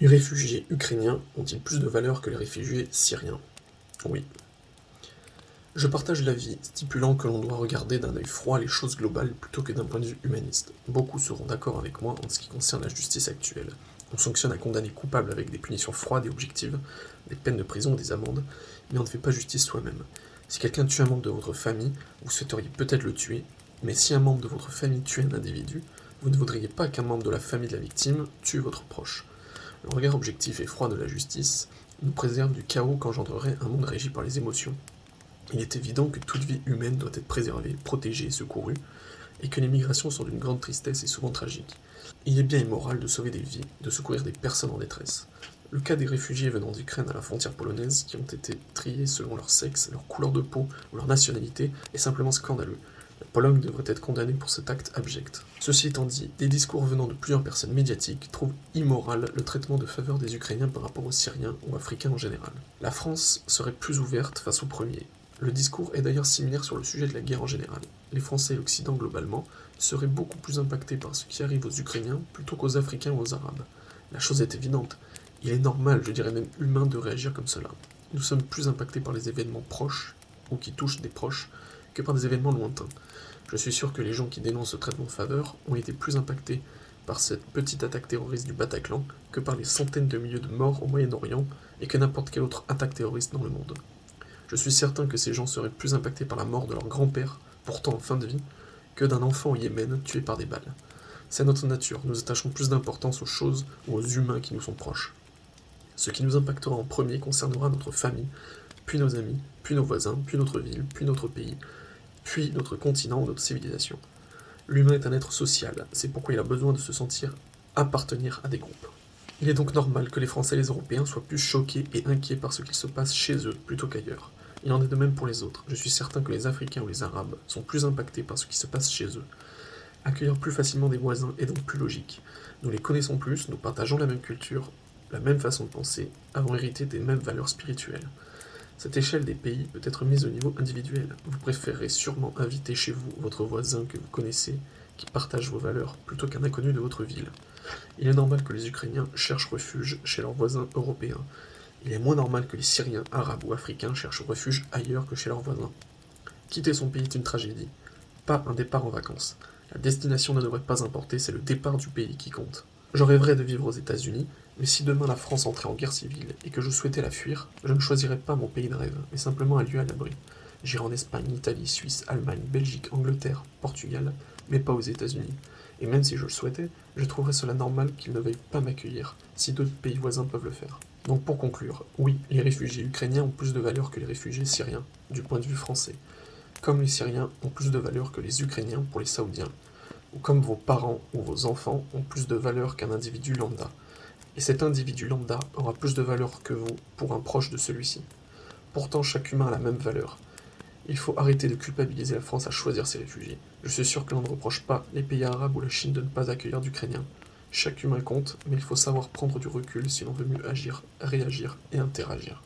Les réfugiés ukrainiens ont-ils plus de valeur que les réfugiés syriens? Oui. Je partage l'avis stipulant que l'on doit regarder d'un œil froid les choses globales plutôt que d'un point de vue humaniste. Beaucoup seront d'accord avec moi en ce qui concerne la justice actuelle. On sanctionne un condamné coupable avec des punitions froides et objectives, des peines de prison ou des amendes, mais on ne fait pas justice soi-même. Si quelqu'un tue un membre de votre famille, vous souhaiteriez peut-être le tuer, mais si un membre de votre famille tue un individu, vous ne voudriez pas qu'un membre de la famille de la victime tue votre proche. Le regard objectif et froid de la justice nous préserve du chaos qu'engendrerait un monde régi par les émotions. Il est évident que toute vie humaine doit être préservée, protégée et secourue, et que les migrations sont d'une grande tristesse et souvent tragiques. Il est bien immoral de sauver des vies, de secourir des personnes en détresse. Le cas des réfugiés venant d'Ukraine à la frontière polonaise, qui ont été triés selon leur sexe, leur couleur de peau ou leur nationalité, est simplement scandaleux. La Pologne devrait être condamnée pour cet acte abject. Ceci étant dit, des discours venant de plusieurs personnes médiatiques trouvent immoral le traitement de faveur des Ukrainiens par rapport aux Syriens ou Africains en général. La France serait plus ouverte face aux premiers. Le discours est d'ailleurs similaire sur le sujet de la guerre en général. Les Français et l'Occident globalement seraient beaucoup plus impactés par ce qui arrive aux Ukrainiens plutôt qu'aux Africains ou aux Arabes. La chose est évidente. Il est normal, je dirais même humain, de réagir comme cela. Nous sommes plus impactés par les événements proches, ou qui touchent des proches, que par des événements lointains. Je suis sûr que les gens qui dénoncent ce traitement de faveur ont été plus impactés par cette petite attaque terroriste du Bataclan que par les centaines de milliers de morts au Moyen-Orient et que n'importe quelle autre attaque terroriste dans le monde. Je suis certain que ces gens seraient plus impactés par la mort de leur grand-père, pourtant en fin de vie, que d'un enfant au Yémen tué par des balles. C'est notre nature, nous attachons plus d'importance aux choses ou aux humains qui nous sont proches. Ce qui nous impactera en premier concernera notre famille, puis nos amis, puis nos voisins, puis notre ville, puis notre pays, puis notre continent ou notre civilisation. L'humain est un être social, c'est pourquoi il a besoin de se sentir appartenir à des groupes. Il est donc normal que les Français et les Européens soient plus choqués et inquiets par ce qu'il se passe chez eux plutôt qu'ailleurs. Il en est de même pour les autres. Je suis certain que les Africains ou les Arabes sont plus impactés par ce qui se passe chez eux. Accueillir plus facilement des voisins est donc plus logique. Nous les connaissons plus, nous partageons la même culture, la même façon de penser, avons hérité des mêmes valeurs spirituelles. Cette échelle des pays peut être mise au niveau individuel. Vous préférerez sûrement inviter chez vous votre voisin que vous connaissez, qui partage vos valeurs, plutôt qu'un inconnu de votre ville. Il est normal que les Ukrainiens cherchent refuge chez leurs voisins européens. Il est moins normal que les Syriens, Arabes ou Africains cherchent refuge ailleurs que chez leurs voisins. Quitter son pays est une tragédie, pas un départ en vacances. La destination ne devrait pas importer, c'est le départ du pays qui compte. Je rêverais de vivre aux États-Unis, mais si demain la France entrait en guerre civile et que je souhaitais la fuir, je ne choisirais pas mon pays de rêve, mais simplement un lieu à l'abri. J'irai en Espagne, Italie, Suisse, Allemagne, Belgique, Angleterre, Portugal, mais pas aux États-Unis. Et même si je le souhaitais, je trouverais cela normal qu'ils ne veuillent pas m'accueillir, si d'autres pays voisins peuvent le faire. Donc pour conclure, oui, les réfugiés ukrainiens ont plus de valeur que les réfugiés syriens, du point de vue français. Comme les Syriens ont plus de valeur que les Ukrainiens pour les Saoudiens. Ou comme vos parents ou vos enfants ont plus de valeur qu'un individu lambda. Et cet individu lambda aura plus de valeur que vous pour un proche de celui-ci. Pourtant, chaque humain a la même valeur. Il faut arrêter de culpabiliser la France à choisir ses réfugiés. Je suis sûr que l'on ne reproche pas les pays arabes ou la Chine de ne pas accueillir d'Ukrainiens. Chaque humain compte, mais il faut savoir prendre du recul si l'on veut mieux agir, réagir et interagir.